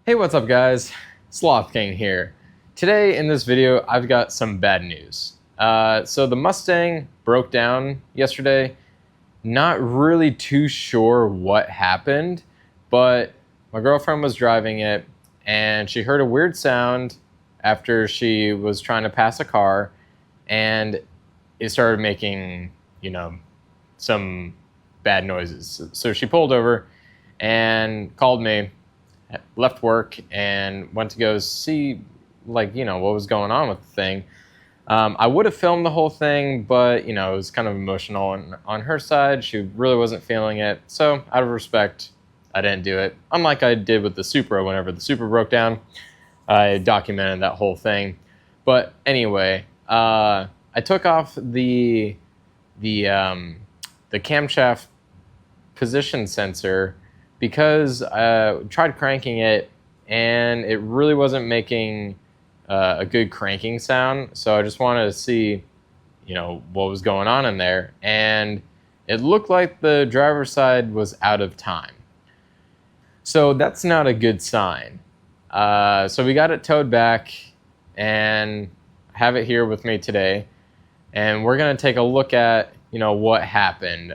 Hey, what's up guys? Sloth King here. Today in this video, I've got some bad news. So the Mustang broke down yesterday. Not really too sure what happened, but my girlfriend was driving it and she heard a weird sound after she was trying to pass a car, and it started making, some bad noises. So she pulled over and called me, left work, and went to go see, what was going on with the thing. I would have filmed the whole thing, but, it was kind of emotional. And on her side, she really wasn't feeling it. So out of respect, I didn't do it. Unlike I did with the Supra. Whenever the Supra broke down, I documented that whole thing. But anyway, I took off the camshaft position sensor because I tried cranking it and it really wasn't making a good cranking sound. So I just wanted to see, what was going on in there. And it looked like the driver's side was out of time. So that's not a good sign. So we got it towed back and have it here with me today. And we're going to take a look at, what happened.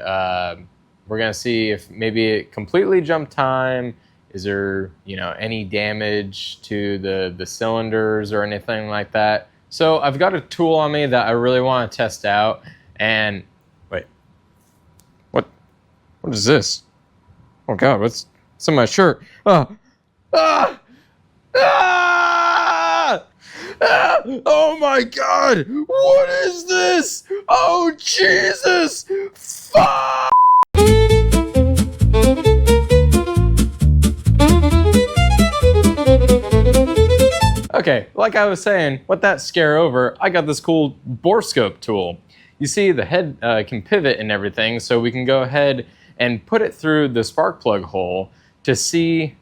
We're going to see if maybe it completely jumped time. Is there, any damage to the cylinders or anything like that? So I've got a tool on me that I really want to test out. And wait, what is this? Oh God, what's in my shirt? Oh, ah, ah, ah, oh my God, what is this? Oh Jesus, fuck! Okay, like I was saying, with that scare over, I got this cool Borescope tool. You see, the head can pivot and everything, so we can go ahead and put it through the spark plug hole to see,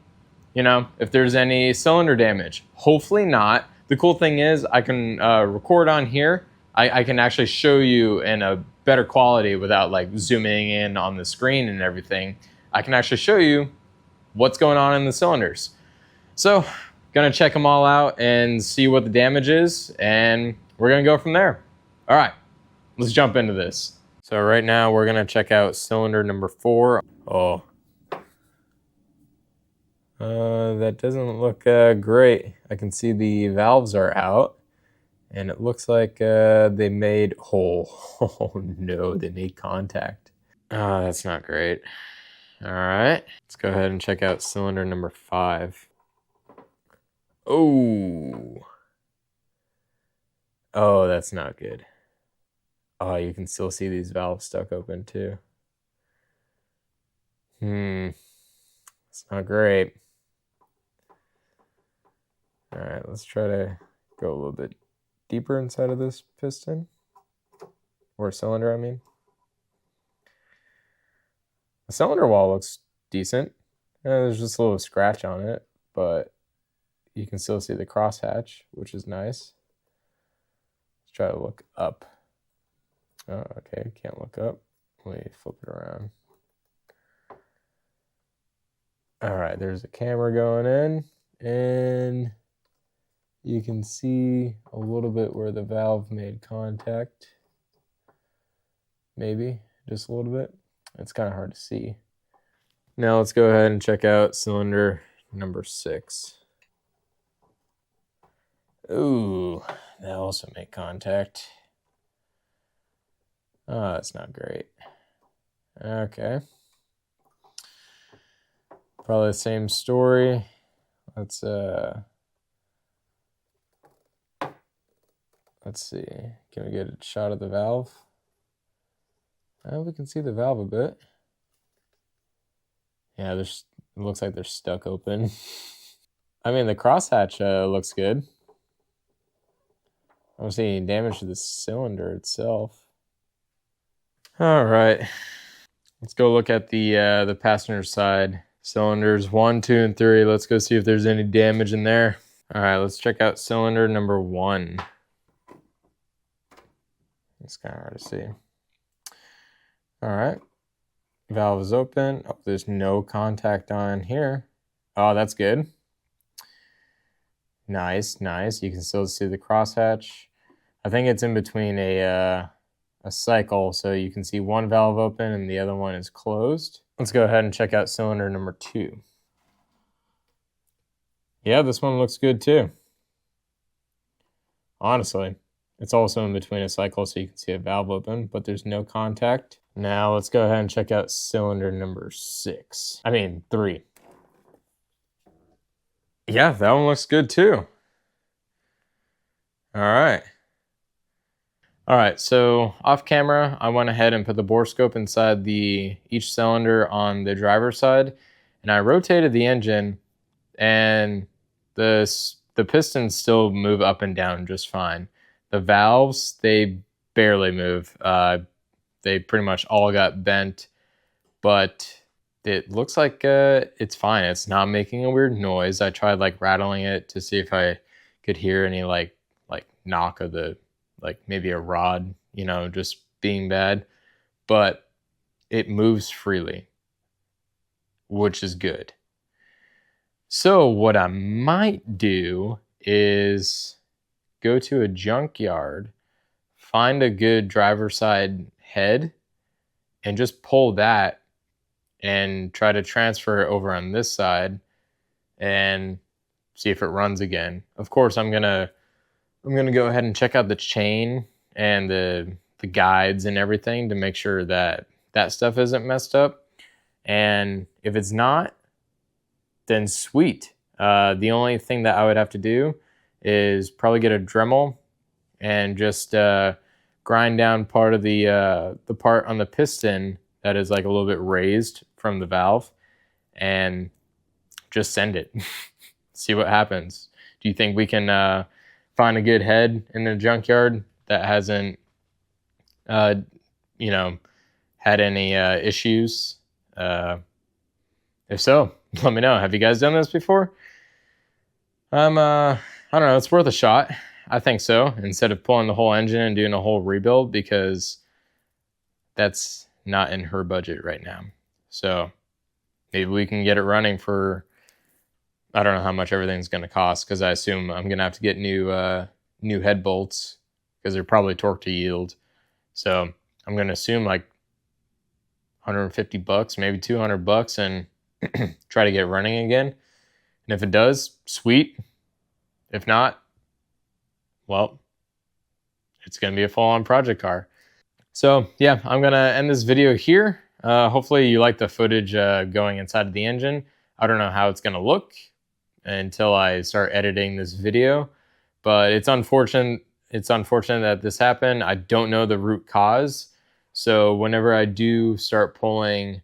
if there's any cylinder damage. Hopefully not. The cool thing is I can record on here. I can actually show you in a better quality without like zooming in on the screen and everything. I can actually show you what's going on in the cylinders. So, gonna check them all out and see what the damage is, and we're gonna go from there. All right, let's jump into this. So right now we're gonna check out cylinder number 4. Oh, that doesn't look great. I can see the valves are out, and it looks like they made hole. Oh no, they made contact. Oh, that's not great. All right, let's go ahead and check out cylinder number 5. Oh, that's not good. Oh, you can still see these valves stuck open too. It's not great. All right, let's try to go a little bit deeper inside of this piston, or cylinder, I mean. The cylinder wall looks decent. There's just a little scratch on it, but you can still see the crosshatch, which is nice. Let's try to look up. Oh, okay, can't look up. Let me flip it around. All right, there's a camera going in, and you can see a little bit where the valve made contact. Maybe, just a little bit. It's kind of hard to see. Now let's go ahead and check out cylinder number 6. Ooh, that also made contact. Oh, that's not great. Okay. Probably the same story. Let's see. Can we get a shot of the valve? We can see the valve a bit. Yeah, it looks like they're stuck open. I mean, the crosshatch looks good. I don't see any damage to the cylinder itself. All right, let's go look at the passenger side. Cylinders 1, 2, and 3. Let's go see if there's any damage in there. All right, let's check out cylinder number 1. It's kind of hard to see. All right, valve is open. Oh, there's no contact on here. Oh, that's good. Nice, nice. You can still see the crosshatch. I think it's in between a cycle, so you can see one valve open and the other one is closed. Let's go ahead and check out cylinder number 2. Yeah, this one looks good too. Honestly, it's also in between a cycle, so you can see a valve open, but there's no contact. Now let's go ahead and check out cylinder number 3. Yeah, that one looks good too. All right. All right, so off camera, I went ahead and put the Borescope inside each cylinder on the driver's side, and I rotated the engine, and the pistons still move up and down just fine. The valves, they barely move. They pretty much all got bent, but it looks like it's fine. It's not making a weird noise. I tried like rattling it to see if I could hear any like knock of the, like maybe a rod, you know, just being bad, but it moves freely, which is good. So what I might do is go to a junkyard, find a good driver's side head, and just pull that and try to transfer it over on this side and see if it runs again. Of course, I'm gonna go ahead and check out the chain and the guides and everything to make sure that that stuff isn't messed up. And if it's not, then sweet. The only thing that I would have to do is probably get a Dremel and just grind down part of the part on the piston that is like a little bit raised from the valve, and just send it. See what happens. Do you think we can find a good head in the junkyard that hasn't, you know, had any issues? If so, let me know. Have you guys done this before? I don't know. It's worth a shot. I think so. Instead of pulling the whole engine and doing a whole rebuild, because that's not in her budget right now. So maybe we can get it running for, I don't know how much everything's going to cost, because I assume I'm going to have to get new head bolts, because they're probably torque to yield. So I'm going to assume like $150, maybe $200, and try to get running again. And if it does, sweet. If not, well, it's going to be a full-on project car. So yeah, I'm going to end this video here. Hopefully you like the footage going inside of the engine. I don't know how it's going to look until I start editing this video, but it's unfortunate that this happened. I don't know the root cause. So whenever I do start pulling,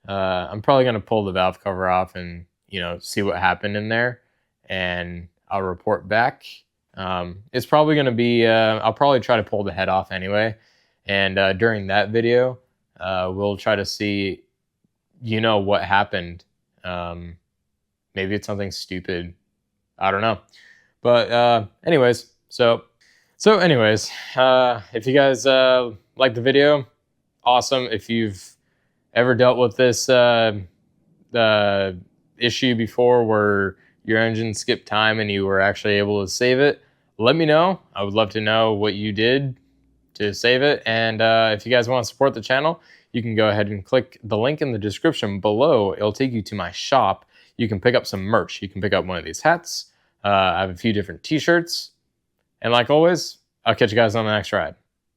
I'm probably going to pull the valve cover off and, you know, see what happened in there, and I'll report back. It's probably going to be, I'll probably try to pull the head off anyway. And during that video, we'll try to see, you know, what happened. Maybe it's something stupid. I don't know. But anyways, so anyways, if you guys like the video, awesome. If you've ever dealt with this issue before where your engine skipped time and you were actually able to save it, let me know. I would love to know what you did to save it. And if you guys want to support the channel, you can go ahead and click the link in the description below. It'll take you to my shop. You can pick up some merch. You can pick up one of these hats. I have a few different t-shirts. And like always, I'll catch you guys on the next ride.